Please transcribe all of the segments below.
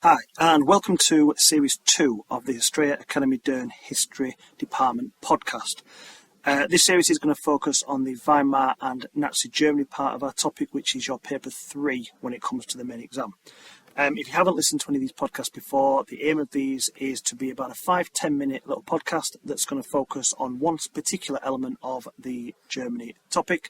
Hi, and welcome to Series 2 of the Australia Academy Dern History Department podcast. This series is going to focus on the Weimar and Nazi Germany part of our topic, which is your paper 3 when it comes to the main exam. If you haven't listened to any of these podcasts before, the aim of these is to be about a 5-10 minute little podcast that's going to focus on one particular element of the Germany topic.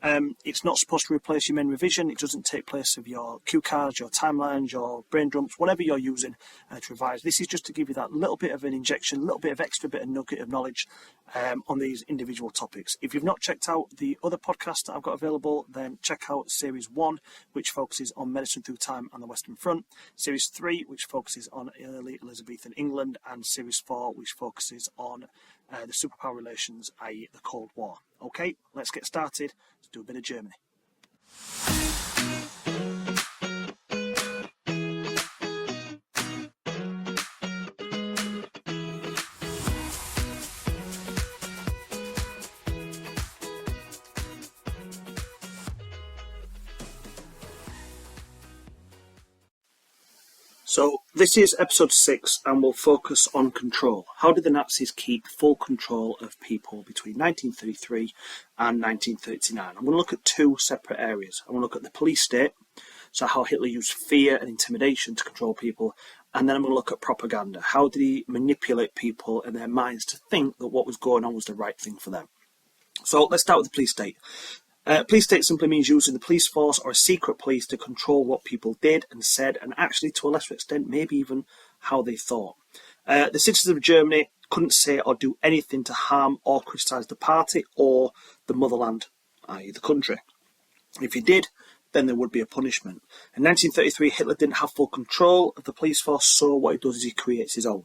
It's not supposed to replace your main revision. It doesn't take place of your cue cards, your timelines, your brain dumps, whatever you're using to revise. This is just to give you that little bit of an injection, a little bit of extra bit of nugget of knowledge on these individual topics. If you've not checked out the other podcasts that I've got available, then check out Series 1, which focuses on medicine through time and the Western Front, Series 3, which focuses on early Elizabethan England, and Series 4, which focuses on the superpower relations, i.e. the Cold War. Okay, let's get started. Let's do a bit of Germany. So this is episode 6 and we'll focus on control. How did the Nazis keep full control of people between 1933 and 1939? I'm going to look at two separate areas. I'm going to look at the police state, so how Hitler used fear and intimidation to control people, and then I'm going to look at propaganda. How did he manipulate people in their minds to think that what was going on was the right thing for them? So let's start with the police state. Police state simply means using the police force or a secret police to control what people did and said, and actually to a lesser extent maybe even how they thought. The citizens of Germany couldn't say or do anything to harm or criticise the party or the motherland, i.e. the country. If you did, then there would be a punishment. In 1933 Hitler didn't have full control of the police force, so what he does is he creates his own.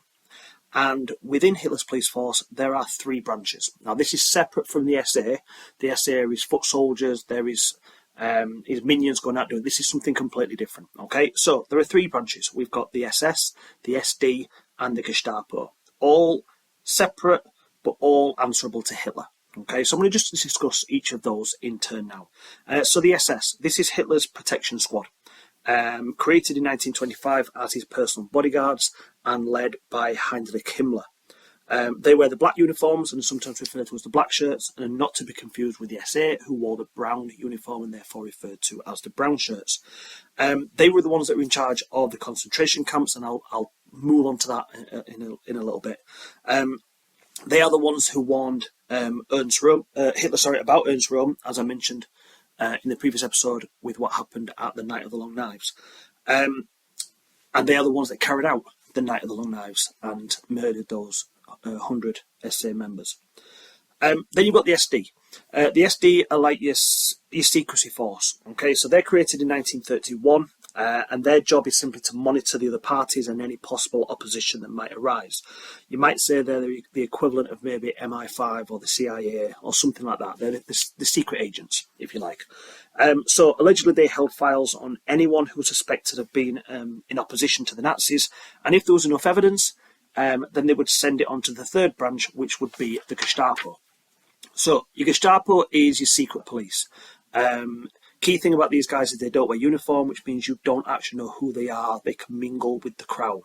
And within Hitler's police force, there are 3 branches. Now, this is separate from the SA. The SA are his foot soldiers. There is his minions going out doing. This is something completely different. Okay, so there are 3 branches. We've got the SS, the SD, and the Gestapo. All separate, but all answerable to Hitler. Okay, so I'm going to just discuss each of those in turn now. So the SS, this is Hitler's protection squad. Created in 1925 as his personal bodyguards and led by Heinrich Himmler. They wear the black uniforms and sometimes referred to as the black shirts, and not to be confused with the SA, who wore the brown uniform and therefore referred to as the brown shirts. They were the ones that were in charge of the concentration camps, and I'll move on to that in a little bit. They are the ones who warned Hitler about Ernst Röhm, as I mentioned in the previous episode with what happened at the Night of the Long Knives. And they are the ones that carried out the Night of the Long Knives and murdered those 100 SA members. Then you've got the SD. The SD are like your secrecy force. Okay, so they're created in 1931, and their job is simply to monitor the other parties and any possible opposition that might arise. You might say they're the equivalent of maybe MI5 or the CIA or something like that. They're the secret agents, if you like. So allegedly they held files on anyone who was suspected of being in opposition to the Nazis, and if there was enough evidence, then they would send it on to the 3rd branch, which would be the Gestapo. So your Gestapo is your secret police. Key thing about these guys is they don't wear uniform, which means you don't actually know who they are. They can mingle with the crowd.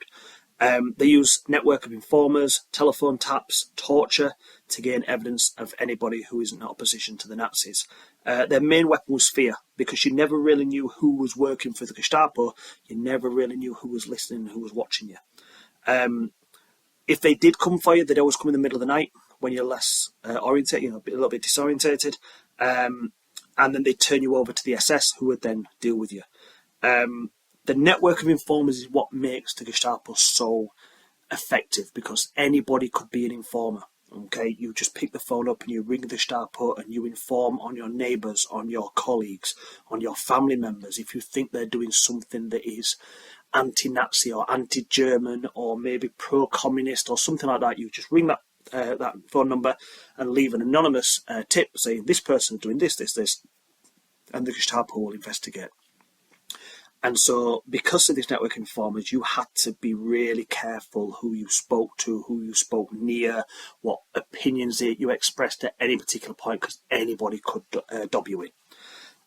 They use network of informers, telephone taps, torture to gain evidence of anybody who is in opposition to the Nazis. Their main weapon was fear, because you never really knew who was working for the Gestapo. You never really knew who was listening and who was watching you. If they did come for you, they'd always come in the middle of the night when you're less orientated, a little bit disorientated. And then they'd turn you over to the SS, who would then deal with you. The network of informers is what makes the Gestapo so effective, because anybody could be an informer. Okay, you just pick the phone up and you ring the Gestapo and you inform on your neighbours, on your colleagues, on your family members. If you think they're doing something that is anti-Nazi or anti-German or maybe pro-communist or something like that, you just ring that phone number and leave an anonymous tip saying this person is doing this, and the Gestapo will investigate. And so because of this network of informers, you had to be really careful who you spoke to, who you spoke near, what opinions you expressed at any particular point, because anybody could dob you in.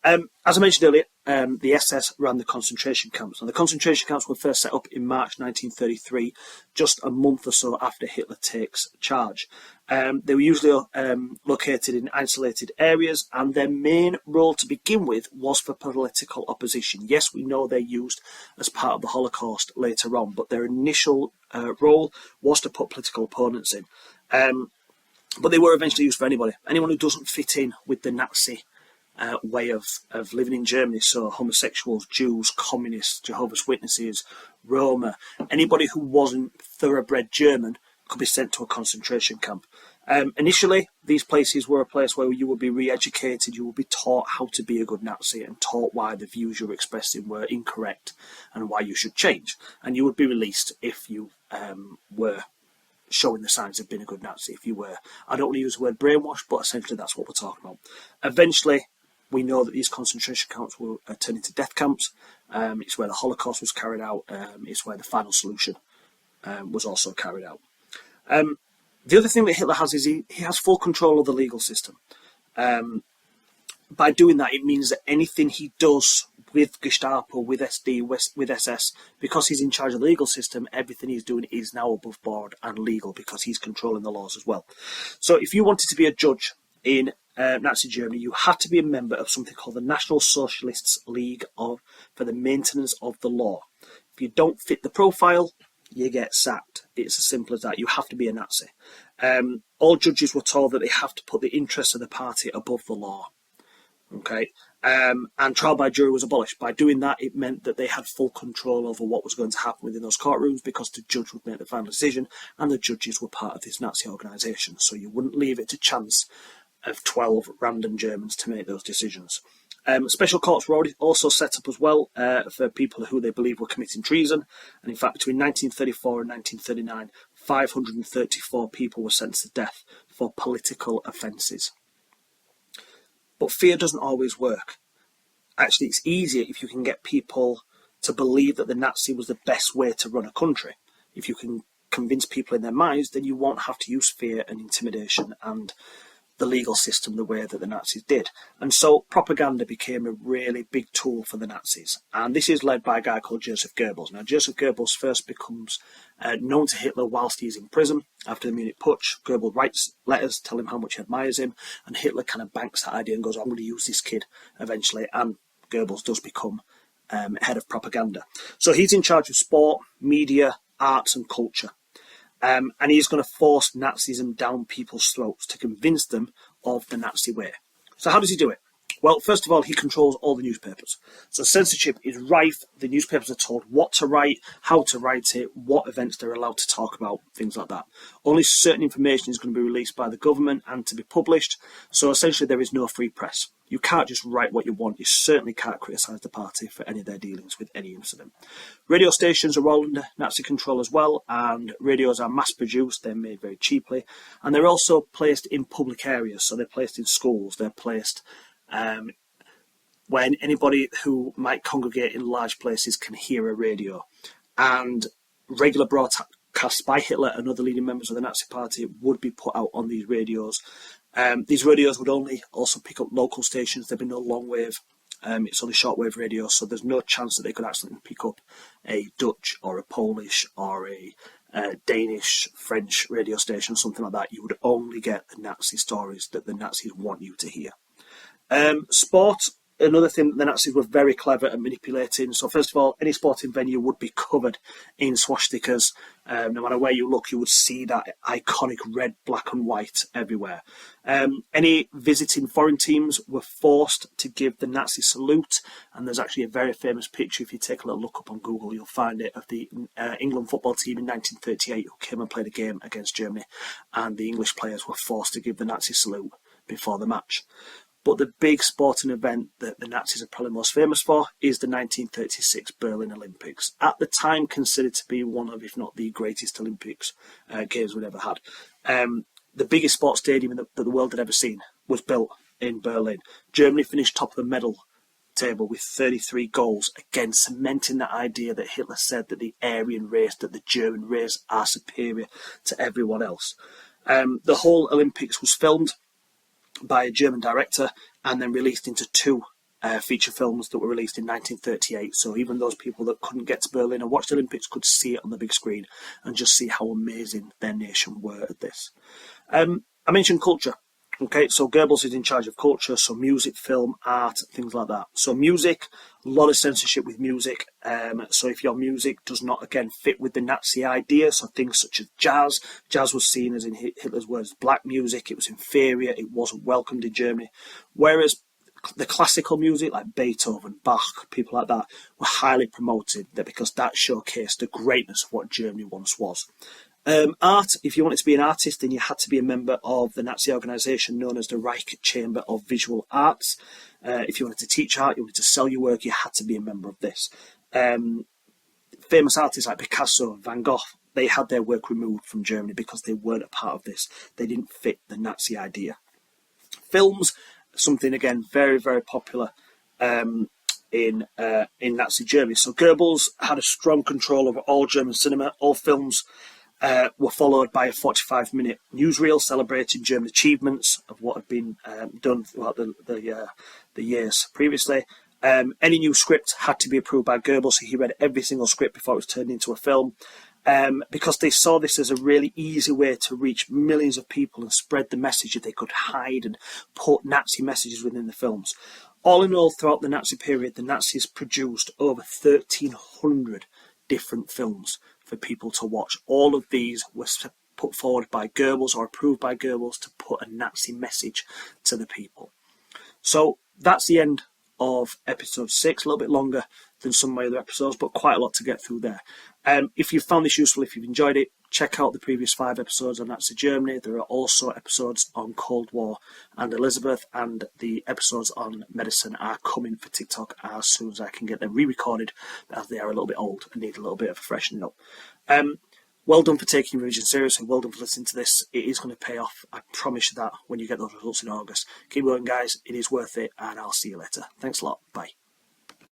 As I mentioned earlier, the SS ran the concentration camps. And the concentration camps were first set up in March 1933, just a month or so after Hitler takes charge. They were usually located in isolated areas, and their main role to begin with was for political opposition. Yes, we know they're used as part of the Holocaust later on, but their initial role was to put political opponents in. But they were eventually used for anybody. Anyone who doesn't fit in with the Nazi way of living in Germany, so homosexuals, Jews, communists, Jehovah's Witnesses, Roma, anybody who wasn't thoroughbred German could be sent to a concentration camp. Initially, these places were a place where you would be re-educated, you would be taught how to be a good Nazi and taught why the views you were expressing were incorrect and why you should change. And you would be released if you were showing the signs of being a good Nazi. If you were, I don't want to use the word brainwashed, but essentially that's what we're talking about. Eventually, we know that these concentration camps were turned into death camps. It's where the Holocaust was carried out. It's where the final solution was also carried out. The other thing that Hitler has is he has full control of the legal system. By doing that, it means that anything he does with Gestapo, with SD, with SS, because he's in charge of the legal system, everything he's doing is now above board and legal because he's controlling the laws as well. So if you wanted to be a judge in Nazi Germany, you had to be a member of something called the National Socialists League for the Maintenance of the Law. If you don't fit the profile, you get sacked. It's as simple as that. You have to be a Nazi. All judges were told that they have to put the interests of the party above the law. Okay, and trial by jury was abolished. By doing that, it meant that they had full control over what was going to happen within those courtrooms because the judge would make the final decision, and the judges were part of this Nazi organisation. So you wouldn't leave it to chance of 12 random Germans to make those decisions. Special courts were also set up as well for people who they believed were committing treason. And in fact, between 1934 and 1939, 534 people were sentenced to death for political offences. But fear doesn't always work. Actually, it's easier if you can get people to believe that the Nazi was the best way to run a country. If you can convince people in their minds, then you won't have to use fear and intimidation and the legal system the way that the Nazis did. And so propaganda became a really big tool for the Nazis. And this is led by a guy called Joseph Goebbels. Now, Joseph Goebbels first becomes known to Hitler whilst he's in prison. After the Munich Putsch, Goebbels writes letters telling him how much he admires him, and Hitler kind of banks that idea and goes, I'm going to use this kid eventually. And Goebbels does become head of propaganda. So he's in charge of sport, media, arts and culture. And he's going to force Nazism down people's throats to convince them of the Nazi way. So how does he do it? Well, first of all, he controls all the newspapers. So censorship is rife. The newspapers are told what to write, how to write it, what events they're allowed to talk about, things like that. Only certain information is going to be released by the government and to be published. So essentially there is no free press. You can't just write what you want. You certainly can't criticise the party for any of their dealings with any incident. Radio stations are all under Nazi control as well, and radios are mass-produced. They're made very cheaply. And they're also placed in public areas. So they're placed in schools. They're placed when anybody who might congregate in large places can hear a radio. And regular broadcasts by Hitler and other leading members of the Nazi Party would be put out on these radios. These radios would only also pick up local stations. There'd be no long wave. It's only shortwave radio, so there's no chance that they could actually pick up a Dutch or a Polish or a Danish, French radio station, something like that. You would only get the Nazi stories that the Nazis want you to hear. Sport, another thing that the Nazis were very clever at manipulating. So first of all, any sporting venue would be covered in swastikas. No matter where you look, you would see that iconic red, black and white everywhere. Any visiting foreign teams were forced to give the Nazi salute. And there's actually a very famous picture, if you take a little look up on Google, you'll find it, of the England football team in 1938 who came and played a game against Germany. And the English players were forced to give the Nazi salute before the match. But the big sporting event that the Nazis are probably most famous for is the 1936 Berlin Olympics. At the time considered to be one of, if not the greatest Olympics games we'd ever had. The biggest sports stadium that the world had ever seen was built in Berlin. Germany finished top of the medal table with 33 goals, again cementing that idea that Hitler said that the Aryan race, that the German race are superior to everyone else. The whole Olympics was filmed by a German director and then released into two feature films that were released in 1938. So even those people that couldn't get to Berlin and watch the Olympics could see it on the big screen and just see how amazing their nation were at this. I mentioned culture. Okay, so Goebbels is in charge of culture, so music, film, art, things like that. So music, a lot of censorship with music. So if your music does not, again, fit with the Nazi idea, so things such as jazz was seen as, in Hitler's words, black music. It was inferior. It wasn't welcomed in Germany. Whereas the classical music, like Beethoven, Bach, people like that, were highly promoted because that showcased the greatness of what Germany once was. Art, if you wanted to be an artist, then you had to be a member of the Nazi organisation known as the Reich Chamber of Visual Arts. If you wanted to teach art, you wanted to sell your work, you had to be a member of this. Famous artists like Picasso, Van Gogh, they had their work removed from Germany because they weren't a part of this. They didn't fit the Nazi idea. Films, something again very, very popular in Nazi Germany. So Goebbels had a strong control over all German cinema. All films were followed by a 45-minute newsreel celebrating German achievements of what had been done throughout the years previously. Any new script had to be approved by Goebbels, so he read every single script before it was turned into a film, because they saw this as a really easy way to reach millions of people and spread the message that they could hide and put Nazi messages within the films. All in all, throughout the Nazi period, the Nazis produced over 1,300 different films for people to watch. All of these were put forward by Goebbels or approved by Goebbels to put a Nazi message to the people. So that's the end of episode 6, a little bit longer than some of my other episodes, but quite a lot to get through there. If you've found this useful, if you've enjoyed it, check out the previous 5 episodes on Nazi Germany. There are also episodes on Cold War and Elizabeth, and the episodes on medicine are coming for TikTok as soon as I can get them re-recorded, as they are a little bit old and need a little bit of a freshening up. Well done for taking revision seriously. Well done for listening to this. It is going to pay off. I promise you that when you get those results in August. Keep going, guys. It is worth it, and I'll see you later. Thanks a lot. Bye.